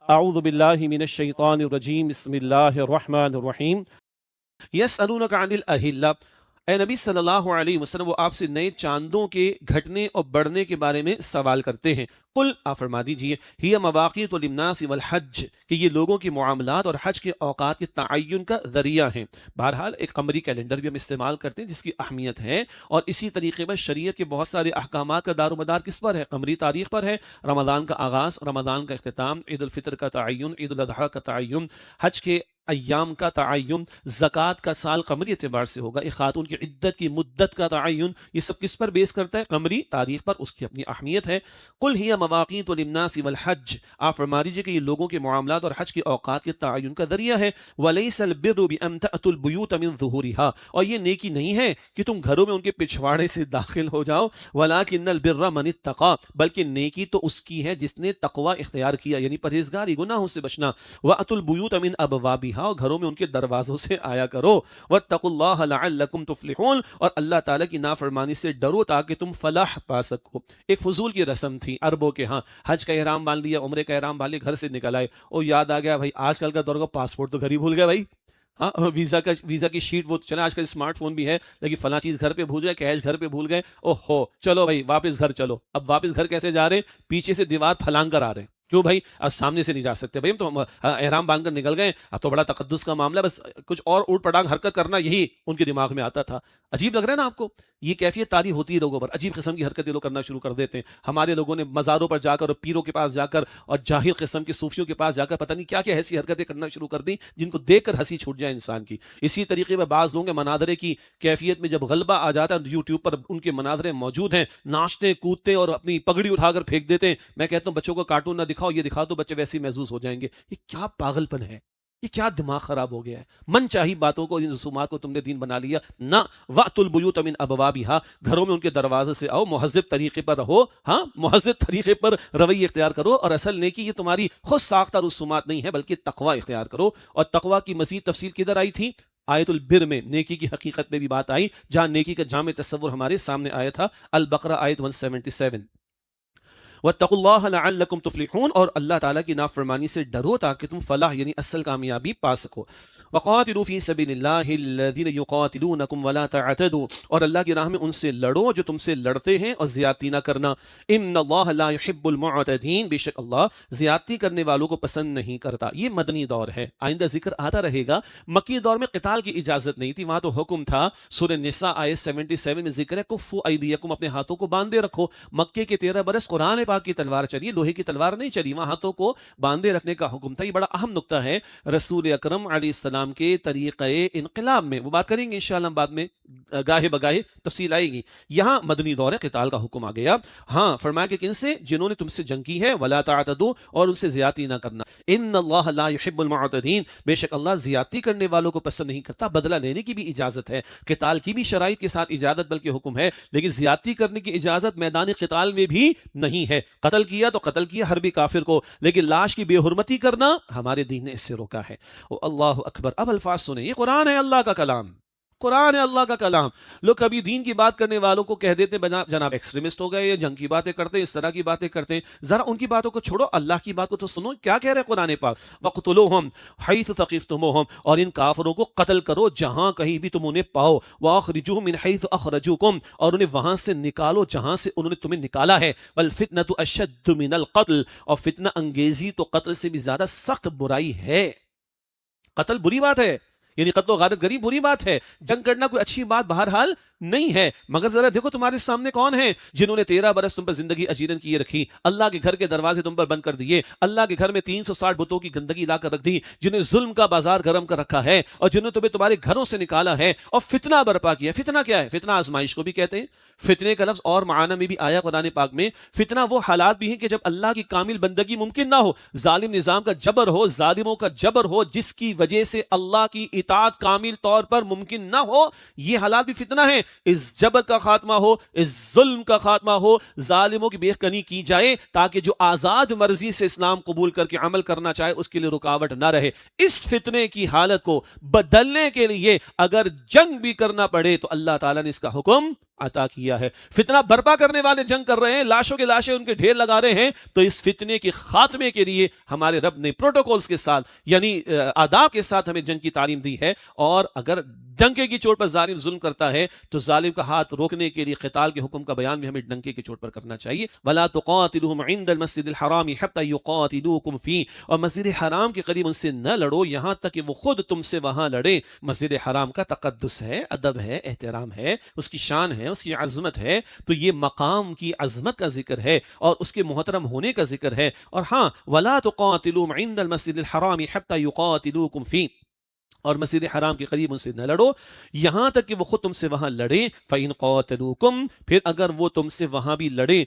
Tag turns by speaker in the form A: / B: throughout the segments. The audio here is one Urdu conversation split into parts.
A: اعوذ باللہ من الشیطان الرجیم بسم اللہ الرحمن الرحیم یسألونک عن الاہلہ۔ اے نبی صلی اللہ علیہ وسلم، وہ آپ سے نئے چاندوں کے گھٹنے اور بڑھنے کے بارے میں سوال کرتے ہیں۔ قل، آپ فرما دیجئے، ہی مواقیت للناس والحج، کہ یہ لوگوں کی معاملات اور حج کے اوقات کے تعین کا ذریعہ ہیں۔ بہرحال ایک قمری کیلنڈر بھی ہم استعمال کرتے ہیں جس کی اہمیت ہے، اور اسی طریقے پر شریعت کے بہت سارے احکامات کا دار و مدار کس پر ہے؟ قمری تاریخ پر ہے۔ رمضان کا آغاز، رمضان کا اختتام، عید الفطر کا تعین، عید الاضحیٰ کا تعین، حج کے ایام کا تعین، زکوٰۃ کا سال قمری اعتبار سے ہوگا، ایک خاتون کی عدت کی مدت کا تعین، یہ سب کس پر بیس کرتا ہے؟ قمری تاریخ پر، اس کی اپنی اہمیت ہے۔ قل ہی مواقیت للناس والحج، آپ فرما دیجیے کہ یہ لوگوں کے معاملات اور حج کے اوقات کے تعین کا ذریعہ ہے۔ ولیس البر بان تأتوا البیوت من ظہورها، اور یہ نیکی نہیں ہے کہ تم گھروں میں ان کے پچھواڑے سے داخل ہو جاؤ۔ ولکن البر من اتقى، بلکہ نیکی تو اس کی ہے جس نے تقوی اختیار کیا، یعنی پرہیزگاری، گناہوں سے بچنا۔ واتوا البیوت من ابوابها، اور گھروں میں ان کے دروازوں سے آیا کرو۔ واتقوا اللہ لعلکم تفلحون، اور اللہ تعالیٰ کی نافرمانی سے ڈرو تاکہ تم فلاح پا سکو۔ ایک فضول کی رسم تھی عربوں کے ہاں، حج کا احرام باندھ لیا، عمرے کا احرام باندھ لیا، گھر سے نکل آئے، اور یاد آ گیا بھائی آج کل کا دور کا پاسپورٹ تو گھر ہی بھول گیا بھائی، ہاں ویزا کی شیٹ، وہ چلا آج کل اسمارٹ فون بھی ہے، لیکن فلاں چیز گھر پہ بھول گئے، کیش گھر پہ بھول گئے، او ہو چلو بھائی واپس گھر چلو۔ اب واپس گھر کیسے جا رہے ہیں؟ پیچھے سے دیوار پھلانگ کر آ رہے ہیں۔ کیوں بھائی؟ اب سامنے سے نہیں جا سکتے بھائی، ہم تو احرام باندھ کر نکل گئے، اب تو بڑا تقدس کا معاملہ، بس کچھ اور اوٹ پٹانگ حرکت کرنا، یہی ان کے دماغ میں آتا تھا۔ عجیب لگ رہا ہے نا آپ کو؟ یہ کیفیت تاری ہوتی ہے لوگوں پر، عجیب قسم کی حرکتیں لوگ کرنا شروع کر دیتے ہیں۔ ہمارے لوگوں نے مزاروں پر جا کر اور پیروں کے پاس جا کر اور جاہل قسم کے صوفیوں کے پاس جا کر پتہ نہیں کیا کیا ایسی حرکتیں کرنا شروع کر دیں جن کو دیکھ کر ہنسی چھوٹ جائے انسان کی۔ اسی طریقے پر بعض لوگوں کے مناظرے کی کیفیت میں جب غلبہ آ جاتا ہے، یوٹیوب پر ان کے مناظرے موجود ہیں، ناچتے کودتے اور اپنی پگڑی اٹھا کر پھینک دیتے ہیں۔ میں کہتا ہوں بچوں کو کارٹون نہ دکھاؤ، یہ دکھا دو بچے ویسے ہی محظوظ ہو جائیں گے۔ یہ کیا پاگل پن ہے، یہ کیا دماغ خراب ہو گیا ہے؟ من چاہی باتوں کو، ان رسومات کو تم نے دین بنا لیا۔ نہ، وَأْتُوا الْبُيُوتَ مِنْ أَبْوَابِهَا، گھروں میں ان کے دروازے سے آؤ، مہذب طریقے پر رہو، ہاں مہذب طریقے پر رویہ اختیار کرو، اور اصل نیکی یہ تمہاری خود ساختہ رسومات نہیں ہے بلکہ تقوی اختیار کرو۔ اور تقوی کی مزید تفصیل کدھر آئی تھی؟ آیت البر میں نیکی کی حقیقت میں بھی بات آئی، جہاں نیکی کا جامع تصور ہمارے سامنے آیا تھا، البقرہ آیت 177۔ واتقوا اللہ لعلکم تفلحون، اور اللہ تعالیٰ کی نافرمانی سے ڈرو تاکہ تم فلاح یعنی اصل کامیابی پا سکو۔ وقاتلوا فی سبیل اللہ الذین یقاتلونکم ولا تعتدوا، اور اللہ کی راہ میں ان سے لڑو جو تم سے لڑتے ہیں، اور زیادتی نہ کرنا۔ ان اللہ لا يحب المعتدین، بے شک اللہ زیادتی کرنے والوں کو پسند نہیں کرتا۔ یہ مدنی دور ہے، آئندہ ذکر آتا رہے گا۔ مکی دور میں قتال کی اجازت نہیں تھی، وہاں تو حکم تھا، سورہ نساء آیت 77 میں ذکر ہے، کفوا ایدیکم، اپنے ہاتھوں کو باندھے رکھو۔ مکے کے 13 برس قرآن پاک کی تلوار چلی، لوہے کی تلوار نہیں چلی، وہاں ہاتھوں کو باندھے رکھنے کا حکم تھا۔ یہ بڑا اہم نقطہ ہے رسول اکرم علیہ السلام کے طریقہ انقلاب میں، وہ بات کریں گے انشاءاللہ بعد میں، گاہے بگاہے تفصیل آئے گی۔ یہاں مدنی دور ہے، قتال کا حکم آ گیا۔ ہاں فرمایا کہ کن سے؟ جنہوں نے تم سے جنگ کی ہے، ولا تعتدوا، اور ان سے زیادتی نہ کرنا۔ ان اللہ لا يحب المعتدین، بے شک اللہ زیادتی کرنے والوں کو پسند نہیں کرتا۔ بدلہ لینے کی بھی اجازت ہے، قتال کی بھی شرائط کے ساتھ اجازت بلکہ حکم ہے، لیکن زیادتی کرنے کی اجازت میدان قتال میں بھی نہیں ہے۔ قتل کیا تو قتل کیا حربی کافر کو، لیکن لاش کی بے حرمتی کرنا ہمارے دین نے اس سے روکا ہے۔ اللہ اکبر۔ اب الفاظ سنیں، یہ قرآن ہے، اللہ کا کلام، قرآن ہے اللہ کا کلام۔ لوگ کبھی دین کی بات کرنے والوں کو کہہ دیتے جناب ایکسٹریمسٹ ہو گئے، یا جنگ کی باتیں کرتے ہیں، اس طرح کی باتیں کرتے ہیں۔ ذرا ان کی باتوں کو چھوڑو، اللہ کی بات کو تو سنو، کیا کہہ رہے قرآن پاک؟ وَاقْتُلُوهُمْ حَيْثُ ثَقِفْتُمُوهُمْ، اور ان کافروں کو قتل کرو جہاں کہیں بھی تم انہیں پاؤ۔ وَأَخْرِجُوهُمْ مِنْ حَيْثُ أَخْرَجُوكُمْ، اور انہیں وہاں سے نکالو جہاں سے انہوں نے تمہیں نکالا ہے۔ وَالْفِتْنَةُ أَشَدُّ مِنَ الْقَتْلِ، اور فتنہ انگیزی تو قتل سے بھی زیادہ سخت برائی ہے۔ قتل بری بات ہے، یعنی قتل و غارت گری بری بات ہے، جنگ کرنا کوئی اچھی بات بہرحال نہیں ہے، مگر ذرا دیکھو تمہارے سامنے کون ہیں جنہوں نے 13 برس تم پر زندگی اجیرن کیے رکھی، اللہ کے گھر کے دروازے تم پر بند کر دیے، اللہ کے گھر میں 360 بتوں کی گندگی لا کر رکھ دی، جنہیں ظلم کا بازار گرم کر رکھا ہے، اور جنہوں نے تمہیں تمہارے گھروں سے نکالا ہے، اور فتنہ برپا کیا۔ فتنہ کیا ہے؟ فتنہ آزمائش کو بھی کہتے ہیں۔ فتنے کا لفظ اور معنی میں بھی آیا قرآن پاک میں۔ فتنہ وہ حالات بھی ہیں کہ جب اللہ کی کامل بندگی ممکن نہ ہو، ظالم نظام کا جبر ہو، ظالموں کا جبر ہو، جس کی وجہ سے اللہ کی اطاعت کامل طور پر ممکن نہ ہو، یہ حالات بھی فتنہ ہیں۔ اس جبر کا خاتمہ ہو، اس ظلم کا خاتمہ ہو، ظالموں کی بے کنی کی جائے، تاکہ جو آزاد مرضی سے اسلام قبول کر کے عمل کرنا چاہے اس کے لیے رکاوٹ نہ رہے۔ اس فتنے کی حالت کو بدلنے کے لیے اگر جنگ بھی کرنا پڑے تو اللہ تعالیٰ نے اس کا حکم عطا کیا ہے۔ فتنہ برپا کرنے والے جنگ کر رہے ہیں، لاشوں کے لاشیں ان کے ڈھیر لگا رہے ہیں، تو اس فتنے کے خاتمے کے لیے ہمارے رب نے پروٹوکولز کے ساتھ یعنی آداب کے ساتھ ہمیں جنگ کی تعلیم دی ہے۔ اور اگر ڈنکے کی چوٹ پر ظالم ظلم کرتا ہے تو ظالم کا ہاتھ روکنے کے لیے قتال کے حکم کا بیان بھی ہمیں ڈنکے کی چوٹ پر کرنا چاہیے۔ وَلَا تُقَاتِلُهُمْ عِنْدَ الْمَسْجِدِ الْحَرَامِ حَتَّى يُقَاتِلُوكُمْ فِيهِ، اور مسجد حرام کے قریب ان سے نہ لڑو یہاں تک کہ وہ خود تم سے وہاں لڑے۔ مسجد حرام کا تقدس ہے، ادب ہے، احترام ہے، اس کی شان ہے، اس کی عظمت ہے، تو یہ مقام کی عظمت کا ذکر ہے اور اس کے محترم ہونے کا ذکر ہے۔ اور ہاں وَلَا تُقَاتِلُوهُمْ عِنْدَ الْمَسْجِدِ الْحَرَامِ حَتَّى يُقَاتِلُوكُمْ فِيهِ، اور مسجد حرام کے قریب ان سے نہ لڑو یہاں تک کہ وہ خود تم سے وہاں لڑے۔ فَإِنْ قَاتَلُوكُمْ، پھر اگر وہ تم سے وہاں بھی لڑے،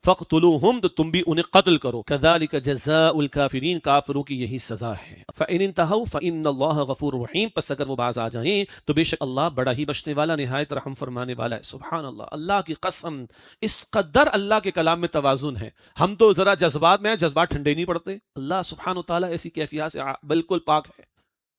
A: فَقْتُلُوهُمْ، تو تم بھی انہیں قتل کرو۔ كَذَلِكَ جَزَاءُ الْكَافِرِينَ، کافروں کی یہی سزا ہے۔ فَإِنِ انْتَهَوْا فَإِنَّ اللَّهَ غَفُورٌ رَحِيمٌ، پس اگر وہ باز آ جائیں تو بے شک اللہ بڑا ہی بخشنے والا، نہایت رحم فرمانے والا ہے۔ سبحان اللہ، اللہ کی قسم، اس قدر اللہ کے کلام میں توازن ہے۔ ہم تو ذرا جذبات میں ہیں، جذبات ٹھنڈے نہیں پڑتے۔ اللہ سبحانہ وتعالیٰ ایسی کیفیات سے بالکل پاک ہے۔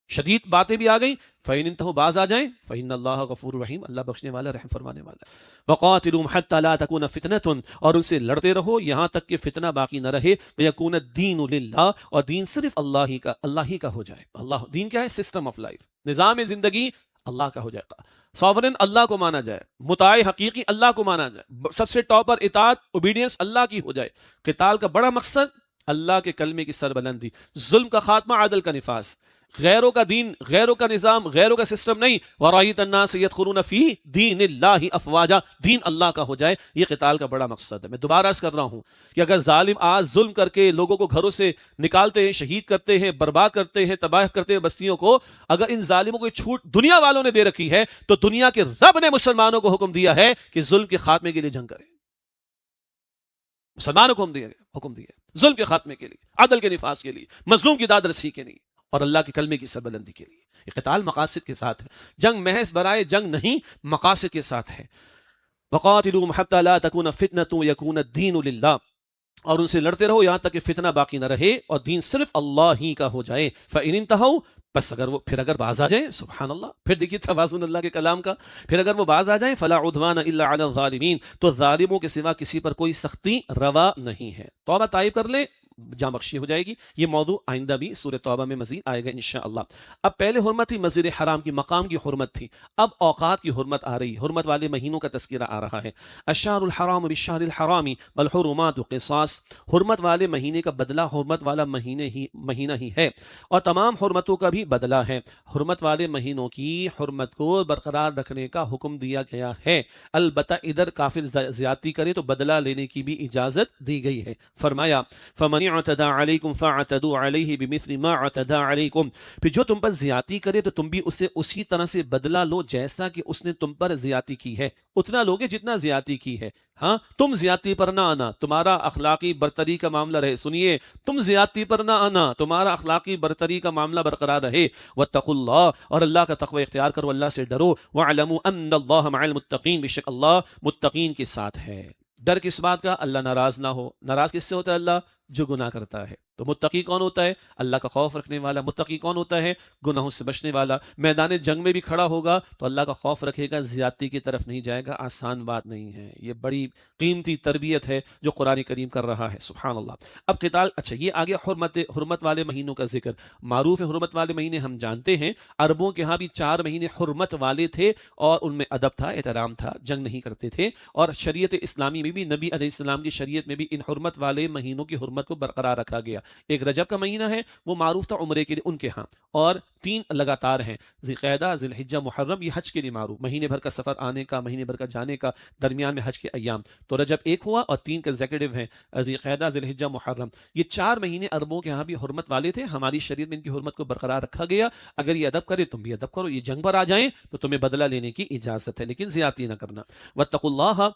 A: شدید باتیں بھی آ گئیں، فَإِنِ انْتَهُوا، باز آ جائیں، فَإِنَّ اللَّهَ غَفُورٌ رَحِيمٌ، اللہ بخشنے والا، رحم فرمانے والا۔ وَقَاتِلُوهُمْ حَتَّى لَا تَكُونَ فِتْنَةٌ، اور ان سے لڑتے رہو یہاں تک کہ فتنہ باقی نہ رہے۔ وَيَكُونَ الدِّينُ لِلَّهِ، اور دین صرف اللہ ہی کا ہو جائے۔ اللہ دین کیا ہے؟ سسٹم آف لائف، نظام زندگی اللہ کا ہو جائے گا۔ سوورن اللہ کو مانا جائے، مطاع حقیقی اللہ کو مانا جائے، سب سے ٹاپ پر اطاعت اوبیڈینس اللہ کی ہو جائے۔ قتال کا بڑا مقصد اللہ کے کلمے کی سربلندی، ظلم کا خاتمہ، عدل کا نفاذ، غیروں کا دین، غیروں کا نظام، غیروں کا سسٹم نہیں۔ وَرَأَيْتَ النَّاسَ يَدْخُلُونَ فِي دِينِ اللَّهِ أَفْوَاجًا، دین اللہ کا ہو جائے، یہ قتال کا بڑا مقصد ہے۔ میں دوبارہ عرض کر رہا ہوں کہ اگر ظالم آج ظلم کر کے لوگوں کو گھروں سے نکالتے ہیں، شہید کرتے ہیں، برباد کرتے ہیں، تباہ کرتے ہیں بستیوں کو، اگر ان ظالموں کو چھوٹ دنیا والوں نے دے رکھی ہے تو دنیا کے رب نے مسلمانوں کو حکم دیا ہے کہ ظلم کے خاتمے کے لیے جنگ کریں۔ مسلمانوں کو حکم دیا ظلم کے خاتمے کے لیے، عدل کے نفاذ کے لیے، مظلوم کی داد رسی کے لیے، اور اللہ کے کلمے کی سربلندی کے لیے۔ یہ قتال مقاصد کے ساتھ ہے، جنگ محض برائے جنگ نہیں، مقاصد کے ساتھ ہے۔ وَقَاتِلُوهُمْ حَتَّى لَا تَكُونَ فِتْنَةٌ وَيَكُونَ الدِّينُ لِلَّهِ، اور ان سے لڑتے رہو یہاں تک کہ فتنہ باقی نہ رہے اور دین صرف اللہ ہی کا ہو جائے۔ فَإِنِ انْتَهَوْا، بس اگر باز آ جائیں، سبحان اللہ، پھر دیکھیے توازن اللہ کے کلام کا، پھر اگر وہ باز آ جائیں، فَلَا عُدْوَانَ إِلَّا عَلَى الظَّالِمِينَ، تو ظالموں کے سوا کسی پر کوئی سختی روا نہیں ہے۔ توبہ طائب کر لیں، جاں بخشی ہو جائے گی۔ یہ موضوع آئندہ بھی سورہ توبہ میں مزید آئے گا انشاءاللہ۔ اب پہلے حرمت تھی مسجد حرام کی، مقام کی حرمت تھی، اب اوقات کی حرمت آ رہی ہے، حرمت والے مہینوں کا تذکرہ آ رہا ہے۔ الشہر الحرام بالشہر الحرام والحرمات قصاص، حرمت والے مہینے کا بدلہ حرمت والا مہینہ ہی ہے، اور تمام حرمتوں کا بھی بدلہ ہے۔ حرمت والے مہینوں کی حرمت کو برقرار رکھنے کا حکم دیا گیا ہے، البتہ ادھر کافر زیادتی کرے تو بدلہ لینے کی بھی اجازت دی گئی ہے۔ فرمایا فمن اعتدى علیکم فاعتدوا علیہ بمثل ما اعتدى علیکم، پھر جو تم پر زیادتی کرے تو تم بھی اسے اسی طرح سے بدلہ لو جیسا کہ اس نے تم پر زیادتی کی ہے، اتنا لوگے جتنا زیادتی کی ہے۔ ہاں، تم زیادتی پر نہ آنا، تمہارا اخلاقی برتری کا معاملہ رہے، سنیے، تم زیادتی پر نہ آنا، تمہارا اخلاقی برتری کا معاملہ برقرار رہے۔ واتقوا اللہ، اور اللہ کا تقوی اختیار کرو، اللہ سے ڈرو۔ واعلموا ان اللہ مع المتقین، بے شک اللہ متقین کے ساتھ ہے۔ ڈر کس بات کا؟ اللہ ناراض نہ ہو۔ ناراض کس سے ہوتا ہے؟ اللہ جو گناہ کرتا ہے۔ تو متقی کون ہوتا ہے؟ اللہ کا خوف رکھنے والا۔ متقی کون ہوتا ہے؟ گناہوں سے بچنے والا۔ میدان جنگ میں بھی کھڑا ہوگا تو اللہ کا خوف رکھے گا، زیادتی کی طرف نہیں جائے گا۔ آسان بات نہیں ہے، یہ بڑی قیمتی تربیت ہے جو قرآن کریم کر رہا ہے، سبحان اللہ۔ اب قتال، اچھا یہ آگے حرمت والے مہینوں کا ذکر، معروف ہے حرمت والے مہینے ہم جانتے ہیں، عربوں کے ہاں بھی 4 مہینے حرمت والے تھے اور ان میں ادب تھا، احترام تھا، جنگ نہیں کرتے تھے، اور شریعت اسلامی میں بھی نبی علیہ السلام کی شریعت میں بھی ان حرمت والے مہینوں کی حرمت کو برقرار رکھا گیا۔ ایک رجب کا مہینہ ہے، وہ معروف تھا عمرے کے لیے ان کے ہاں، اور 3 لگاتار ہیں، ذی القعدہ، ذی الحجہ، محرم، یہ حج کے لیے معروف، مہینے بھر کا سفر آنے کا، مہینے بھر کا جانے کا، درمیان میں حج کے ایام۔ تو رجب ایک ہوا اور 3 کنزیکٹیو ہیں، ذی القعدہ، ذی الحجہ، محرم۔ یہ 4 مہینے عربوں کے ہاں بھی حرمت والے تھے، ہماری شریعت میں ان کی حرمت کو برقرار رکھا گیا۔ اگر یہ ادب کرے تم بھی ادب کرو، یہ جنگ پر آ جائیں تو تمہیں بدلہ لینے کی اجازت ہے، لیکن زیادتی نہ کرنا۔ واتقوا اللہ،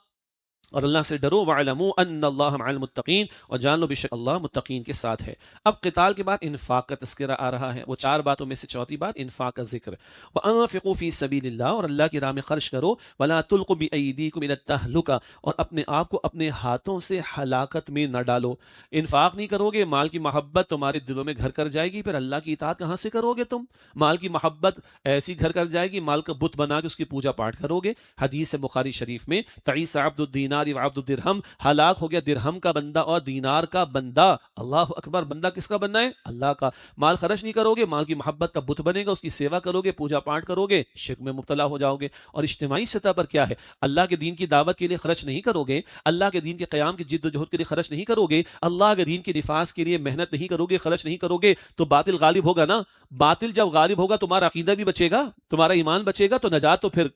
A: اور اللہ سے ڈرو، وَاعْلَمُوا أَنَّ اللَّهَ مَعَ الْمُتَّقِينَ، اور جان لو بے شک اللہ متقین کے ساتھ ہے۔ اب قتال کے بعد انفاق کا تذکرہ آ رہا ہے، وہ 4 باتوں میں سے چوتھی بات انفاق کا ذکر۔ وَأَنفِقُوا فِي سَبِيلِ اللَّهِ، اور اللہ کی راہ میں خرچ کرو، وَلَا تُلْقُوا بِأَيْدِيكُمْ إِلَى التَّهْلُكَةِ، اور اپنے آپ کو اپنے ہاتھوں سے ہلاکت میں نہ ڈالو۔ انفاق نہیں کرو گے، مال کی محبت تمہارے دلوں میں گھر کر جائے گی، پھر اللہ کی اطاعت کہاں سے کرو گے تم؟ مال کی محبت ایسی گھر کر جائے گی، مال کا بت بنا کے اس کی پوجا پاٹ کرو گے۔ حدیث ہے بخاری شریف میں، تعیس عبد الدینار وعبد الدرہم، ہلاک ہو گیا درہم کا بندہ اور دینار کا بندہ۔ اللہ اکبر، بندہ کس کا بننا ہے؟ اللہ کا۔ مال خرچ نہیں کرو گے، مال کی محبت کا بت بنے گا، اس کی سیوا کرو گے، پوجا پاٹ کرو گے، شرک میں مبتلا ہو جاؤ گے۔ اور اجتماعی سطح پر کیا ہے؟ اللہ کے دین کی دعوت کے لیے خرچ نہیں کرو گے، اللہ کے دین کے قیام کی جد و جہد کے لیے خرچ نہیں کرو گے، اللہ کے دین کے نفاذ کے لیے محنت نہیں کرو گے، خرچ نہیں کرو گے، تو باطل غالب ہوگا نا۔ باطل جب غالب ہوگا تمہارا عقیدہ بھی بچے گا، تمہارا ایمان بچے گا، تو نجات تو پھر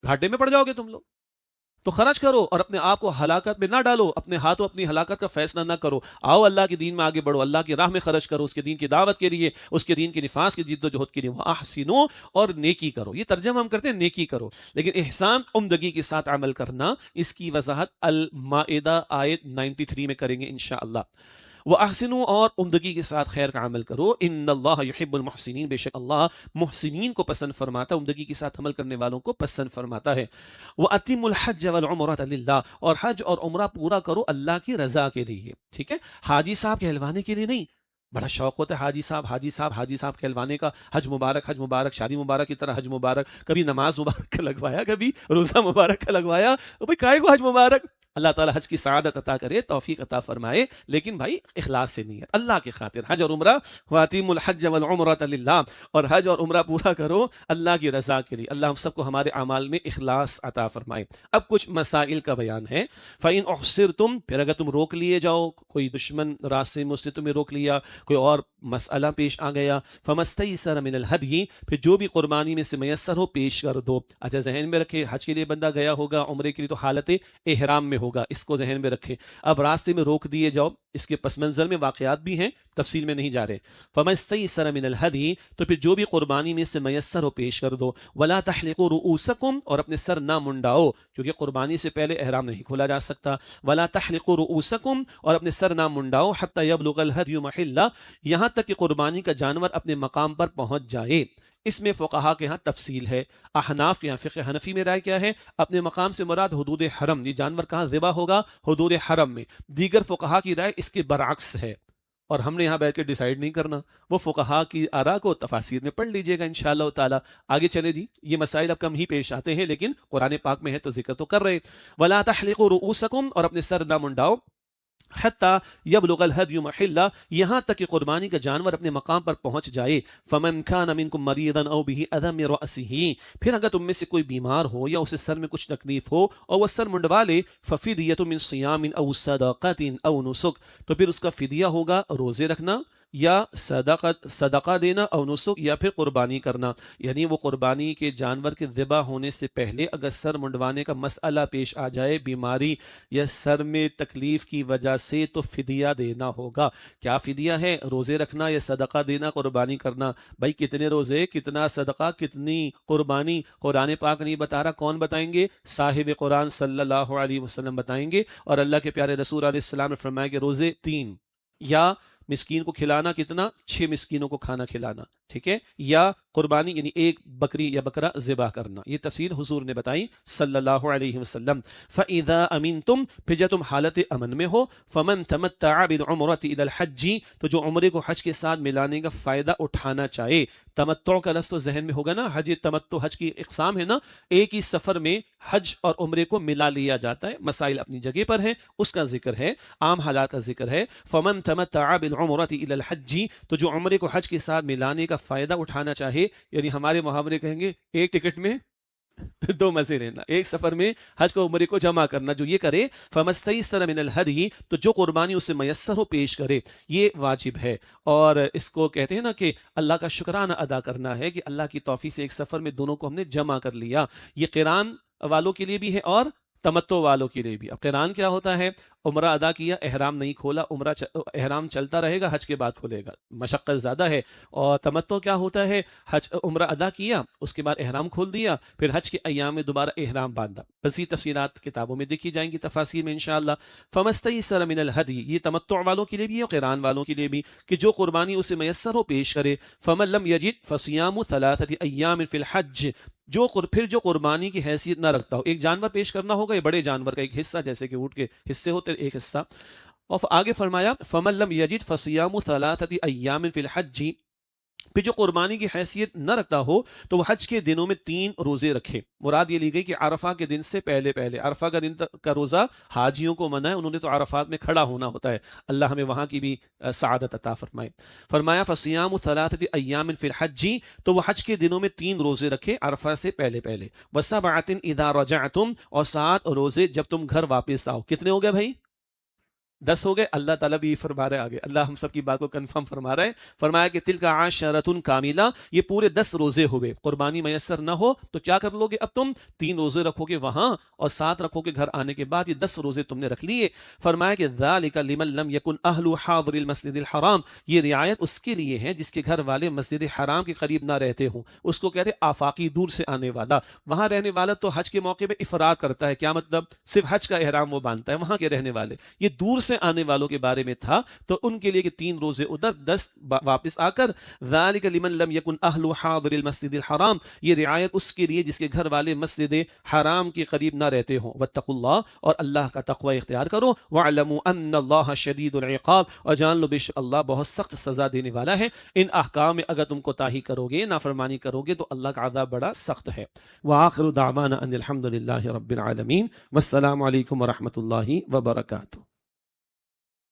A: گھاٹے میں پڑ جاؤ گے تم لوگ۔ تو خرچ کرو اور اپنے آپ کو ہلاکت میں نہ ڈالو، اپنے ہاتھوں اپنی ہلاکت کا فیصلہ نہ کرو۔ آؤ اللہ کے دین میں آگے بڑھو، اللہ کی راہ میں خرچ کرو، اس کے دین کی دعوت کے لیے، اس کے دین کے نفاذ کی جد و جہد کے لیے۔ وَأَحْسِنُوا، اور نیکی کرو۔ یہ ترجمہ ہم کرتے ہیں نیکی کرو، لیکن احسان عمدگی کے ساتھ عمل کرنا، اس کی وضاحت المائدہ آیت 93 میں کریں گے انشاءاللہ۔ وَأَحْسِنُوا، اور عمدگی کے ساتھ خیر کا عمل کرو۔ إِنَّ اللَّهَ يُحِبُّ الْمُحْسِنِينَ، بے شک اللہ محسنین کو پسند فرماتا ہے، عمدگی کے ساتھ عمل کرنے والوں کو پسند فرماتا ہے۔ وَأَتِمُّوا الْحَجَّ وَالْعُمْرَةَ لِلَّهِ، اور حج اور عمرہ پورا کرو اللہ کی رضا کے لیے، ٹھیک ہے؟ حاجی صاحب کہلوانے کے لیے نہیں۔ بڑا شوق ہوتا ہے حاجی صاحب حاجی صاحب حاجی صاحب کہلوانے کا، حج مبارک، شادی مبارک کی طرح حج مبارک، کبھی نماز مبارک کا لگوایا، کبھی روزہ مبارک کا لگوایا، بھائی کائے کو حج مبارک؟ اللہ تعالیٰ حج کی سعادت عطا کرے، توفیق عطا فرمائے، لیکن بھائی اخلاص سے نیت، اللہ کے خاطر حج اور عمرہ۔ وَأَتِمُّوا الْحَجَّ وَالْعُمْرَةَ لِلَّهِ، اور حج اور عمرہ پورا کرو اللہ کی رضا کے لیے۔ اللہ ہم سب کو ہمارے اعمال میں اخلاص عطا فرمائے۔ اب کچھ مسائل کا بیان ہے۔ فَإِنْ أُحْصِرْتُمْ، پھر اگر تم روک لیے جاؤ، کوئی دشمن راستے میں اس نے تمہیں روک لیا، کوئی اور مسئلہ پیش آ گیا، فَمَسْتَيْسَرَ مِنَ الْهَدْيِ، پھر جو بھی قربانی میں سے میسر ہو پیش کر دو۔ اچھا ذہن میں رکھے، حج کے لیے بندہ گیا ہوگا، عمرے کے لیے تو حالت احرام میں ہوگا، اس کو ذہن میں رکھے۔ اب راستے میں روک دیے جاؤ، اس کے پس منظر میں واقعات بھی ہیں، تفصیل میں نہیں جا رہے۔ فَمَسْتَيْسَرَ مِنَ الْهَدْيِ، تو پھر جو بھی قربانی میں سے میسر ہو پیش کر دو۔ وَلَا تَحْلِقُوا رُؤُوسَكُمْ، اور اپنے سر نہ منڈاؤ، کیونکہ قربانی سے پہلے احرام نہیں کھولا جا سکتا۔ وَلَا تَحْلِقُوا رُؤُوسَكُمْ، اور اپنے سر نہ منڈاؤ، حَتَّى يَبْلُغَ الْهَدْيُ مَحِلَّهُ، یہاں تک کہ قربانی کا جانور اپنے مقام پر پہنچ جائے۔ اس میں فقہا کے ہاں تفصیل ہے۔ احناف کے ہاں فقہ حنفی میں رائے کیا ہے؟ اپنے مقام سے مراد حدود حرم، یہ جانور کہاں ذبح ہوگا؟ حدود حرم میں۔ دیگر فقہا کی رائے اس کے برعکس ہے، اور ہم نے یہاں بیٹھ کے ڈیسائیڈ نہیں کرنا، وہ فقہا کی آراء کو تفاسیر میں پڑھ لیجئے گا انشاءاللہ تعالی۔ آگے چلے جی، یہ مسائل اب کم ہی پیش آتے ہیں، لیکن قرآن پاک میں ہے تو ذکر تو کر رہے۔ وَلَا تَحْلِقُوا رُؤُوسَكُمْ، اور اپنے سر نہ منڈاؤ، حتیٰ یبلغ الہدی محلہ، یہاں تک کہ قربانی کا جانور اپنے مقام پر پہنچ جائے۔ فمن کان منکم مریضا او بہ اذی من رأسہ، پھر اگر تم میں سے کوئی بیمار ہو یا اسے سر میں کچھ تکلیف ہو اور وہ سر منڈوا لے، ففدیۃ من صیام او صدقۃ او نسک، تو پھر اس کا فدیہ ہوگا روزے رکھنا یا صدقہ دینا، او نسک، یا پھر قربانی کرنا۔ یعنی وہ قربانی کے جانور کے ذبح ہونے سے پہلے اگر سر منڈوانے کا مسئلہ پیش آ جائے، بیماری یا سر میں تکلیف کی وجہ سے، تو فدیہ دینا ہوگا۔ کیا فدیہ ہے؟ روزے رکھنا یا صدقہ دینا، قربانی کرنا۔ بھائی کتنے روزے، کتنا صدقہ، کتنی قربانی؟ قرآن پاک نہیں بتا رہا، کون بتائیں گے؟ صاحب قرآن صلی اللہ علیہ وسلم بتائیں گے۔ اور اللہ کے پیارے رسول علیہ السلام نے فرمایا کہ روزے 3، یا مسکین کو کھلانا کتنا؟ 6 مسکینوں کو کھانا کھلانا، ٹھیک ہے؟ یا قربانی یعنی ایک بکری یا بکرا ذبح کرنا۔ یہ تفصیل حضور نے بتائی صلی اللہ علیہ وسلم۔ فَإِذَا أَمِنْتُمْ، پھر جب تم حالت امن میں ہو، فَمَنْ تَمَتَّعَ بِالْعُمْرَةِ إِلَى الْحَجِّ، تو جو عمرے کو حج کے ساتھ ملانے کا فائدہ اٹھانا چاہے۔ تمتع کا لفظ تو ذہن میں ہوگا نا، حج تمتع، حج کی اقسام ہے نا، ایک ہی سفر میں حج اور عمرے کو ملا لیا جاتا ہے۔ مسائل اپنی جگہ پر ہیں، اس کا ذکر ہے، عام حالات کا ذکر ہے۔ فَمَنْ تَمَتَّعَ بِالْعُمْرَةِ إِلَى الْحَجِّ، تو جو عمرے کو حج کے ساتھ ملانے کا فائدہ اٹھانا چاہے، یعنی ہمارے محاورے کہیں گے ایک ٹکٹ میں 2 مزے لینا، ایک سفر میں حج کو عمرے کو جمع کرنا، جو یہ کرے، فَمَسْتَيْسَرَ مِنَ الْهَدْيِ، تو جو قربانی اسے میسر ہو پیش کرے، یہ واجب ہے۔ اور اس کو کہتے ہیں نا کہ اللہ کا شکرانہ ادا کرنا ہے کہ اللہ کی توفیق سے ایک سفر میں دونوں کو ہم نے جمع کر لیا۔ یہ قران والوں کے لیے بھی ہے اور تمتع والوں کے لیے بھی۔ اب قران کیا ہوتا ہے؟ عمرہ ادا کیا، احرام نہیں کھولا، احرام چلتا رہے گا، حج کے بعد کھولے گا، مشقت زیادہ ہے۔ اور تمتع کیا ہوتا ہے؟ عمرہ ادا کیا، اس کے بعد احرام کھول دیا، پھر حج کے ایام میں دوبارہ احرام باندھا۔ مزید تفصیلات کتابوں میں دیکھی جائیں گی، تفاصیر میں انشاءاللہ۔ فمستیسر من الہدی، یہ تمتع والوں کے لیے بھی اور قران والوں کے لیے بھی، کہ جو قربانی اسے میسر ہو پیش کرے۔ فمن لم یجد فصیام ثلاثه ایام فی الحج، پھر جو قربانی کی حیثیت نہ رکھتا ہو، ایک جانور پیش کرنا ہوگا، یہ بڑے جانور کا ایک حصہ، جیسے کہ اونٹ کے حصے ہوتے ایک حصہ، اور آگے فرمایا فمن لم یجد فصیام ثلاثه ایام فی الحج، پھر جو قربانی کی حیثیت نہ رکھتا ہو تو وہ حج کے دنوں میں 3 روزے رکھے۔ مراد یہ لی گئی کہ عرفہ کے دن سے پہلے عرفہ کا دن کا روزہ حاجیوں کو منع ہے، انہوں نے تو عرفات میں کھڑا ہونا ہوتا ہے، اللہ ہمیں وہاں کی بھی سعادت عطا فرمائے۔ فرمایا فصیام ثلاثه ایام فی الحج، تو وہ حج کے دنوں میں 3 روزے رکھے عرفہ سے پہلے۔ وسبعۃ اذا رجعتم، اور 7 روزے جب تم گھر واپس آؤ۔ کتنے ہو گئے بھائی؟ 10 ہو گئے۔ اللہ تعالیٰ بھی فرما رہے آگے، اللہ ہم سب کی بات کو کنفرم فرما رہے ہیں۔ فرمایا کہ تلک عشرۃ کاملہ، یہ پورے 10 روزے ہوئے۔ قربانی میسر نہ ہو تو کیا کر لو گے؟ اب تم 3 روزے رکھو گے وہاں اور 7 رکھو گے گھر آنے کے بعد، یہ 10 روزے تم نے رکھ لیے۔ فرمایا کہ ذالک لمن لم یکن اہل حاضر المسجد الحرام، یہ رعایت اس کے لیے ہے جس کے گھر والے مسجد حرام کے قریب نہ رہتے ہوں۔ اس کو کہتے ہیں آفاقی، دور سے آنے والا۔ وہاں رہنے والا تو حج کے موقع پہ افراد کرتا ہے، کیا مطلب؟ صرف حج کا احرام وہ باندھتا ہے، وہاں کے رہنے والے۔ یہ دور سے آنے والوں کے بارے میں تھا، تو ان کے لیے کہ 3 روزے ادھر، 10 واپس آ کر۔ ذالک لمن لم یکن اہل حاضر المسجد الحرام، یہ رعایت اس کے لیے جس کے گھر والے مسجد حرام کے قریب نہ رہتے ہوں۔ واتقوا اللہ، اور اللہ کا تقوی اختیار کرو۔ واعلموا ان اللہ شدید العقاب، اور جان لو بے شک اللہ بہت سخت سزا دینے والا ہے۔ ان احکام میں اگر تم کوتاہی کرو گے، نافرمانی کرو گے، تو اللہ کا عذاب بڑا سخت ہے۔ وآخر دعوانا ان الحمد للہ رب العالمین، والسلام علیکم ورحمۃ اللہ وبرکاتہ۔